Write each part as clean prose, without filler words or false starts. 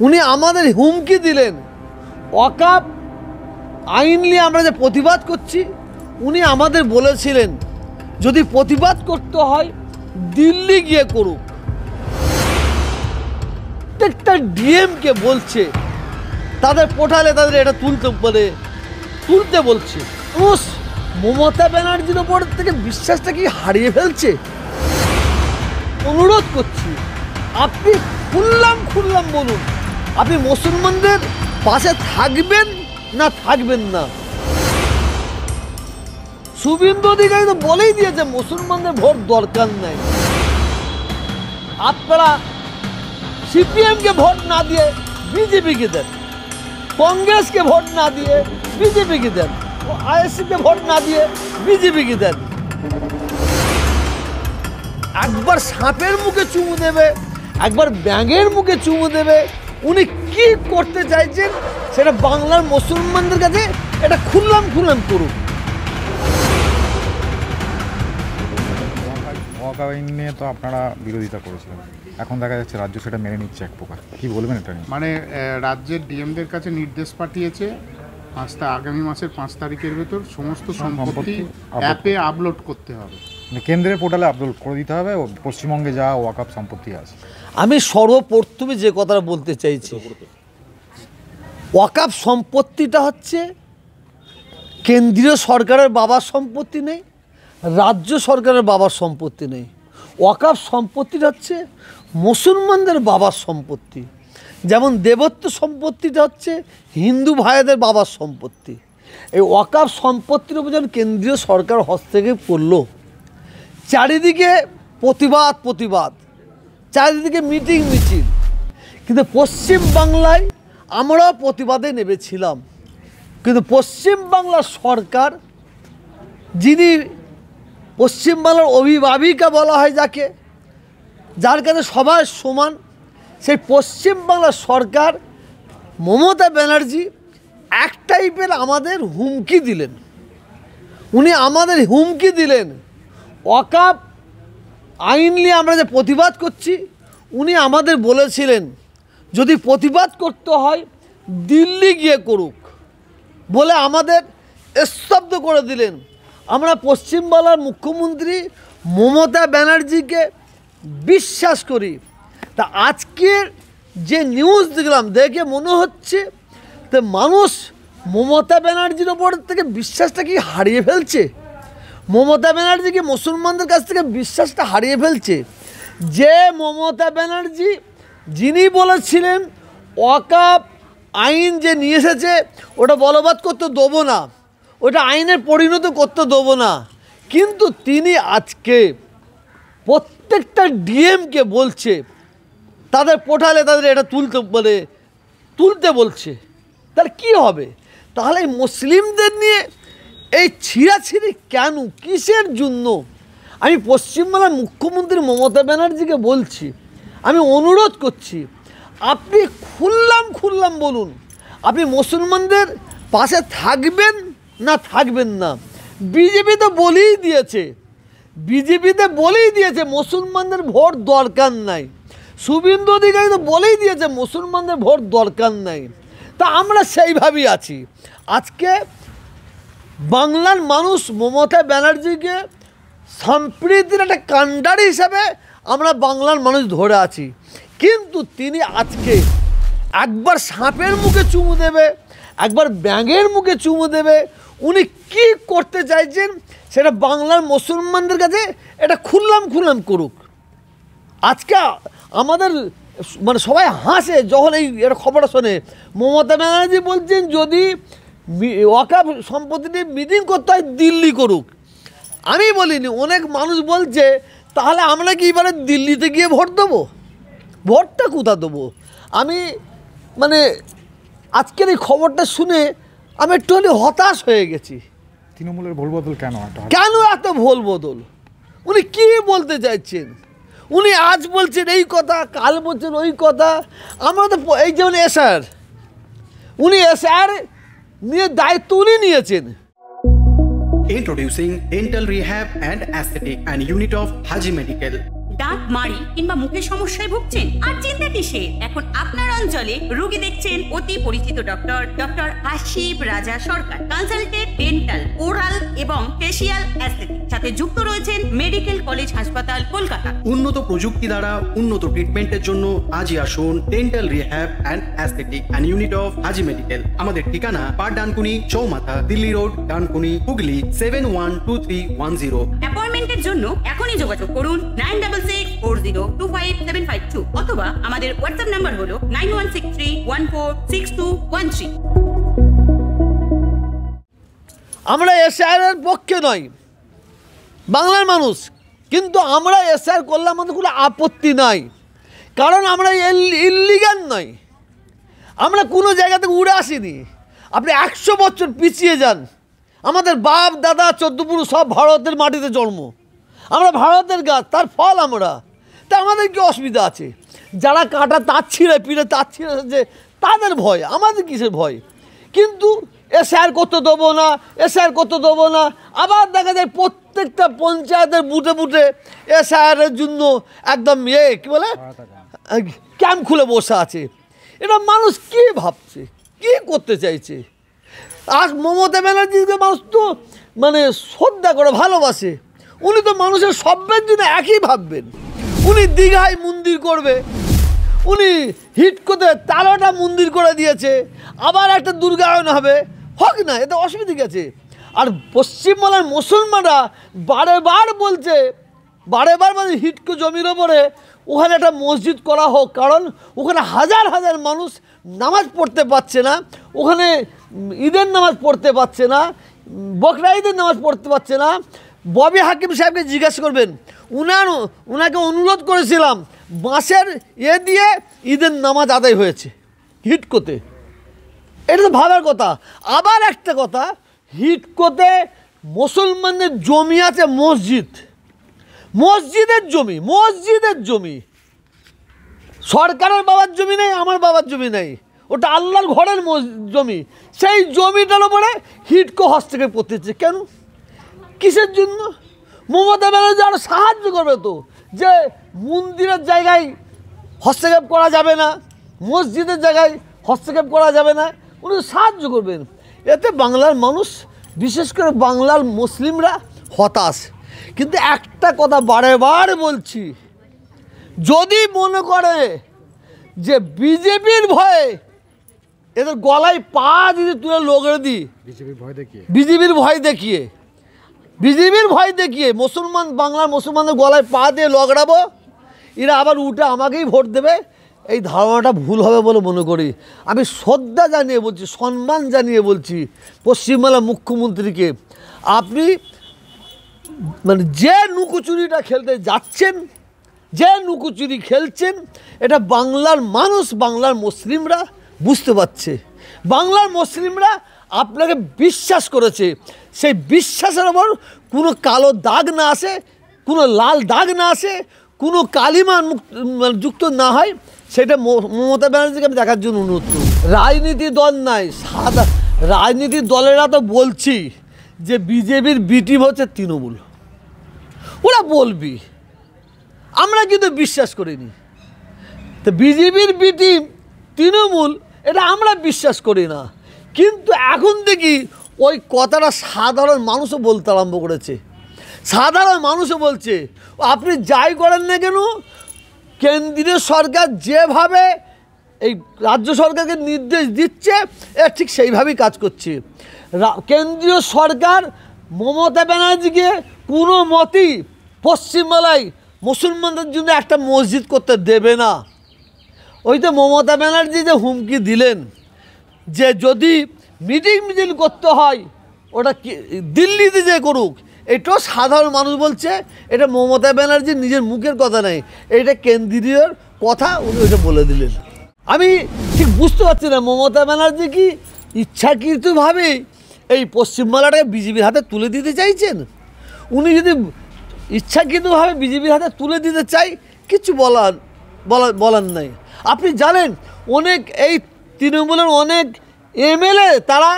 উনি আমাদের হুমকি দিলেন ওয়াকফ আইন নিয়ে আমরা যে প্রতিবাদ করছি, উনি আমাদের বলেছিলেন যদি প্রতিবাদ করতে হয় দিল্লি গিয়ে করুক। প্রত্যেকটা ডিএমকে বলছে তাদের পোর্টালে তাদের এটা তুলতে বলছে। মমতা ব্যানার্জির ওপর থেকে বিশ্বাসটা কি হারিয়ে ফেলছে? অনুরোধ করছি আপনি খুললাম বলুন, আপনি মুসলমানদের পাশে থাকবেন না থাকবেন না। শুভেন্দু অধিকারী তো বলেই দিয়েছে মুসলমানদের ভোট দরকার নাই। আপনারা সিপিএমকে ভোট না দিয়ে বিজেপিকে দেন, কংগ্রেসকে ভোট না দিয়ে বিজেপিকে দেন, আইএসসিকে ভোট না দিয়ে বিজেপিকে দেন। একবার সাপের মুখে চুমু দেবে, একবার ব্যাঙের মুখে চুমু দেবে। উনি কি করতে চাইছেন সেটা বাংলার মুসলমানদের কাছে এটা খুললাম করুক। ওয়াকফ আইন নিয়ে তো আপনারা বিরোধিতা করেছিলেন, এখন দেখা যাচ্ছে রাজ্য সেটা মেনে নিচ্ছে এক প্রকার, কি বলবেন এটা নিয়ে? মানে রাজ্যের ডিএমদের কাছে নির্দেশ পাঠিয়েছে আগামী মাসের 5 তারিখের ভেতর সমস্ত সম্পত্তি অ্যাপে আপলোড করতে হবে, কেন্দ্রের পোর্টালে আপলোড করে দিতে হবে। পশ্চিমবঙ্গে যা ওয়াকফ সম্পত্তি আছে, আমি সর্বপ্রথমে যে কথাটা বলতে চাইছি, ওয়াকফ সম্পত্তিটা হচ্ছে কেন্দ্রীয় সরকারের বাবার সম্পত্তি নেই, রাজ্য সরকারের বাবার সম্পত্তি নেই। ওয়াকফ সম্পত্তিটা হচ্ছে মুসলমানদের বাবার সম্পত্তি। যেমন দেবত্ব সম্পত্তিটা হচ্ছে হিন্দু ভাইদের বাবার সম্পত্তি। এই ওয়াকফ সম্পত্তির উপর যখন কেন্দ্রীয় সরকার হস্তক্ষেপ করলো, চারিদিকে প্রতিবাদ, চারিদিকে মিছিল। কিন্তু পশ্চিম বাংলায় আমরাও প্রতিবাদে নেমেছিলাম, কিন্তু পশ্চিম বাংলার সরকার, যিনি পশ্চিমবাংলার অভিভাবিকা বলা হয় যাকে, যার কাছে সবাই সমান, সেই পশ্চিমবাংলার সরকার মমতা ব্যানার্জি এক টাইপের আমাদের হুমকি দিলেন। উনি আমাদের হুমকি দিলেন ওয়াকফ আইন নিয়ে আমরা যে প্রতিবাদ করছি, উনি আমাদের বলেছিলেন যদি প্রতিবাদ করতে হয় দিল্লি গিয়ে করুক বলে আমাদের স্তব্ধ করে দিলেন। আমরা পশ্চিমবাংলার মুখ্যমন্ত্রী মমতা ব্যানার্জিকে বিশ্বাস করি। তা আজকের যে নিউজ দেখলাম, দেখে মনে হচ্ছে তো মানুষ মমতা ব্যানার্জির ওপর থেকে বিশ্বাসটা কি হারিয়ে ফেলছে? মমতা ব্যানার্জি কি মুসলমানদের কাছ থেকে বিশ্বাসটা হারিয়ে ফেলছে? যে মমতা ব্যানার্জি যিনি বলেছিলেন ওয়াকফ আইন যে নিয়ে এসেছে ওটা বলবৎ করতে দেবো না, ওটা আইনের পরিণত করতে দেবো না, কিন্তু তিনি আজকে প্রত্যেকটা ডিএমকে বলছে তাদের পোর্টালে তাদের এটা তুলতে বলছে। তাহলে কি হবে? তাহলে মুসলিমদের নিয়ে এই ছিঁড়াছিঁড়ি কেন, কিসের জন্য? আমি পশ্চিমবাংলার মুখ্যমন্ত্রী মমতা ব্যানার্জিকে বলছি, আমি অনুরোধ করছি আপনি খুললাম বলুন, আপনি মুসলমানদের পাশে থাকবেন না থাকবেন না। বিজেপিতে বলেই দিয়েছে মুসলমানদের ভোট দরকার নাই। শুভেন্দু অধিকারী তো বলেই দিয়েছে মুসলমানদের ভোট দরকার নাই। তা আমরা সেইভাবেই আছি। আজকে বাংলার মানুষ মমতা ব্যানার্জিকে সম্প্রীতির একটা কাণ্ডারি হিসাবে আমরা বাংলার মানুষ ধরে আছি, কিন্তু তিনি আজকে একবার সাপের মুখে চুমু দেবে, একবার ব্যাঙের মুখে চুমু দেবে। উনি কি করতে চাইছেন সেটা বাংলার মুসলমানদের কাছে এটা খুললাম করুক। আজকে আমাদের মানে সবাই হাসে যখন এটা খবরটা শোনে। মমতা ব্যানার্জি বলছেন যদি ওয়াকফ সম্পত্তি নিয়ে মিটিং করতে হয় দিল্লি করুক। আমি বলিনি, অনেক মানুষ বলছে তাহলে আমরা কি এবারে দিল্লিতে গিয়ে ভোট দেবো? ভোটটা কোথা দেবো? আমি মানে আজকের এই খবরটা শুনে আমি একটু হলে হতাশ হয়ে গেছি। তৃণমূলের ভুল বদল কেন এত ভুল বদল? উনি কি বলতে চাইছেন? উনি আজ বলছেন এই কথা, কাল বলছেন ওই কথা। আমরা তো এই যেমন উনি এসআর নিয়ে দায়িত্ব উনি নিয়েছেন। Introducing Dental Rehab and Aesthetic and Unit of Haji Medical. দাঁত মাড়ি কিংবা মুখের সমস্যায় ভুগছেন? আর চিন্তা কিসের, এখন আপনার অঞ্চলে রোগী দেখছেন অতি পরিচিত ডক্টর আশিব রাজা সরকার। কনসালটেন্ট ডেন্টাল, ওরাল এবং ফেসিয়াল অ্যাস্থেটিক, সাথে যুক্ত রয়েছেন মেডিকেল কলেজ হাসপাতাল কলকাতা। উন্নত প্রযুক্তি দ্বারা উন্নত ট্রিটমেন্টের জন্য আজই আসুন dental rehab and aesthetic and unit of Haji medical. আমাদের ঠিকানা পার ডানকুনি চৌমাথা, দিল্লি রোড, ডানকুনি, হুগলি 712310। অ্যাপয়েন্টমেন্টের জন্য এখনই যোগাযোগ করুন 9664025752 অথবা আমাদের হোয়াটসঅ্যাপ নাম্বার হলো 9163146213। আমরা এসআইআর পক্ষে নয়, বাংলার মানুষ, কিন্তু আমরা এসআইআর করলে আমাদের কোনো আপত্তি নাই, কারণ আমরা ইল্লিগাল নয়, আমরা কোনো জায়গা থেকে উড়ে আসিনি। আপনি 100 বছর পিছিয়ে যান, আমাদের বাপ দাদা 14 পুরুষ সব ভারতের মাটিতে জন্ম, আমরা ভারতের গাছ, তার ফল আমরা। তা আমাদের কি অসুবিধা আছে? যারা কাঁটা তার ছিঁড়ে পিড়ে তার ছিঁড়ে যে তাদের ভয়, আমাদের কিসের ভয়? কিন্তু এসআইআর করতে দেবো না, এসআইআর করতে দেবো না, আবার দেখা যায় প্রত্যেকটা পঞ্চায়েতের বুটে বুটে এসআইআরের জন্য একদম কী বলে ক্যাম্প খুলে বসে আছে। এটা মানুষ কী ভাবছে, কী করতে চাইছে? আর মমতা ব্যানার্জিকে মানুষ তো মানে শ্রদ্ধা করে ভালোবাসে, উনি তো মানুষের সভ্যের জন্য একই ভাববেন। উনি দীঘায় মন্দির করবে, উনি হিট করতে 13টা মন্দির করে দিয়েছে, আবার একটা দুর্গায়ন হবে, হোক না, এতে অসুবিধা গেছে। আর পশ্চিমবাংলার মুসলমানরা বারেবার বলছে, বারেবার মানে হিটকো জমির ওপরে ওখানে একটা মসজিদ করা হোক, কারণ ওখানে হাজার হাজার মানুষ নামাজ পড়তে পারছে না, ওখানে ঈদের নামাজ পড়তে পারছে না, বকরা ঈদের নামাজ পড়তে পারছে না। ববি হাকিম সাহেবকে জিজ্ঞাসা করবেন, ওনাকে অনুরোধ করেছিলাম, বাঁশের দিয়ে ঈদের নামাজ আদায় হয়েছে হিটকোতে, এটা তো ভাবার কথা। আবার একটা কথা, হিটকোতে মুসলমানদের জমি আছে, মসজিদের জমি, সরকারের বাবার জমি নেই, আমার বাবার জমি নেই, ওটা আল্লাহর ঘরের জমি। সেই জমিটার ওপরে হিটকো হস্তক্ষেপ করতেছে কেন? কিসের জন্য? মমতা ব্যানার্জি আরও সাহায্য করবে তো, যে মন্দিরের জায়গায় হস্তক্ষেপ করা যাবে না, মসজিদের জায়গায় হস্তক্ষেপ করা যাবে না, উনি সাহায্য করবেন। এতে বাংলার মানুষ, বিশেষ করে বাংলার মুসলিমরা হতাশ। কিন্তু একটা কথা বারেবার বলছি, যদি মনে করে যে বিজেপির ভয়ে এদের গলায় পা যদি তুলে লগড়ে দিই, বিজেপির ভয় দেখিয়ে বাংলার মুসলমানদের গলায় পা দিয়ে লগড়াবো, এরা আবার উঠে আমাকেই ভোট দেবে, এই ধারণাটা ভুল হবে বলে মনে করি। আমি শ্রদ্ধা জানিয়ে বলছি, সম্মান জানিয়ে বলছি পশ্চিমবাংলার মুখ্যমন্ত্রীকে, আপনি মানে যে লুকোচুরিটা খেলতে যাচ্ছেন, যে লুকোচুরি খেলছেন, এটা বাংলার মানুষ, বাংলার মুসলিমরা বুঝতে পারছে। বাংলার মুসলিমরা আপনাকে বিশ্বাস করেছে, সেই বিশ্বাসের ওপর কোনো কালো দাগ না আসে, কোনো লাল দাগ না আসে, কোনো কালিমা যুক্ত না হয়, সেটা মমতা ব্যানার্জিকে আমি দেখার জন্য অনুরোধ করি। রাজনীতি দল নাই, সাদা রাজনীতির দলেরা তো বলছি যে বিজেপির বি টিম হচ্ছে তৃণমূল, ওরা বলবি, আমরা কিন্তু বিশ্বাস করিনি। তো বিজেপির বি টিম তৃণমূল, এটা আমরা বিশ্বাস করি না। কিন্তু এখন দেখি ওই কথাটা সাধারণ মানুষও বলতে আরম্ভ করেছে, সাধারণ মানুষও বলছে, আপনি যাই করেন না কেন, কেন্দ্রীয় সরকার যেভাবে এই রাজ্য সরকারকে নির্দেশ দিচ্ছে, এ ঠিক সেইভাবেই কাজ করছে। কেন্দ্রীয় সরকার মমতা ব্যানার্জিকে কোনো মতেই পশ্চিমবাংলায় মুসলমানদের জন্য একটা মসজিদ করতে দেবে না। ওই তো মমতা ব্যানার্জি যে হুমকি দিলেন যে যদি মিছিল করতে হয় ওটা দিল্লিতে যে করুক, এটাও সাধারণ মানুষ বলছে, এটা মমতা ব্যানার্জির নিজের মুখের কথা নেই, এটা কেন্দ্রীয় কথা, উনি ওইটা বলে দিলেন। আমি ঠিক বুঝতে পারছি না মমতা ব্যানার্জি কি ইচ্ছাকৃতভাবে এই পশ্চিমবাংলাটাকে বিজেপির হাতে তুলে দিতে চাইছেন। উনি যদি ইচ্ছাকৃতভাবে বিজেপির হাতে তুলে দিতে চাই, কিছু বলার নাই। আপনি জানেন অনেক এই তৃণমূলের অনেক এমএলএ তারা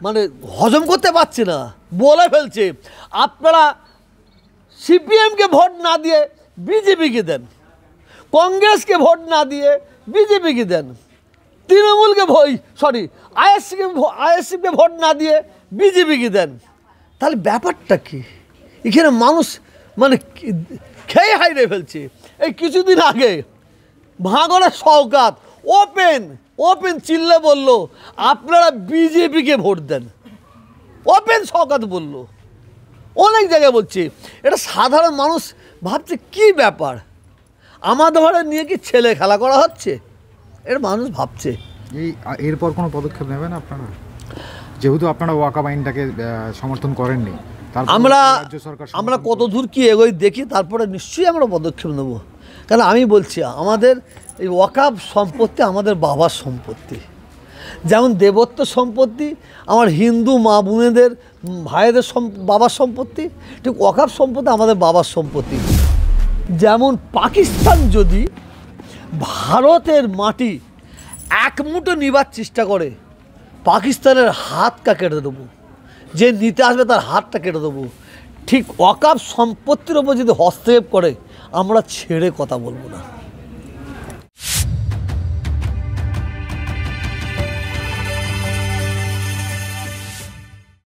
মানে হজম করতে পারছে না, বলে ফেলছে আপনারা সিপিএমকে ভোট না দিয়ে বিজেপিকে দেন, কংগ্রেসকে ভোট না দিয়ে বিজেপিকে দেন, তৃণমূলকে আইএসসিকে ভোট না দিয়ে বিজেপিকে দেন। তাহলে ব্যাপারটা কি? এখানে মানুষ মানে খেয়ে হাইরে ফেলছে। এই কিছুদিন আগে ভাঙড়ের শওকত ওপেন চিল্লে বলল আপনারা বিজেপিকে ভোট দেন। ওপেন শওকত বলল, অনেক জায়গায় বলছে। এটা সাধারণ মানুষ ভাবছে কি ব্যাপার, আমাদের ঘরে নিয়ে কি ছেলে খেলা করা হচ্ছে? এটা মানুষ ভাবছে। এরপর কোনো পদক্ষেপ নেবেন আপনারা, যেহেতু আপনারা ওয়াকআপ আইনটাকে সমর্থন করেননি? আমরা কত দূর কি এগোই দেখি, তারপরে নিশ্চয়ই আমরা পদক্ষেপ নেব। কারণ আমি বলছি আমাদের এই ওয়াকআপ সম্পত্তি আমাদের বাবার সম্পত্তি। যেমন দেবত্ব সম্পত্তি আমার হিন্দু মা বোনেদের ভাইদের বাবার সম্পত্তি, ঠিক ওয়াকআপ সম্পত্তি আমাদের বাবার সম্পত্তি। যেমন পাকিস্তান যদি ভারতের মাটি এক মুঠো নিবার চেষ্টা করে, পাকিস্তানের হাতটা কেটে দেবো, যে নিতে আসবে তার হাতটা কেটে দেবো। ঠিক ওয়াকআপ সম্পত্তির ওপর যদি হস্তক্ষেপ করে আমরা ছেড়ে কথা বলবো না।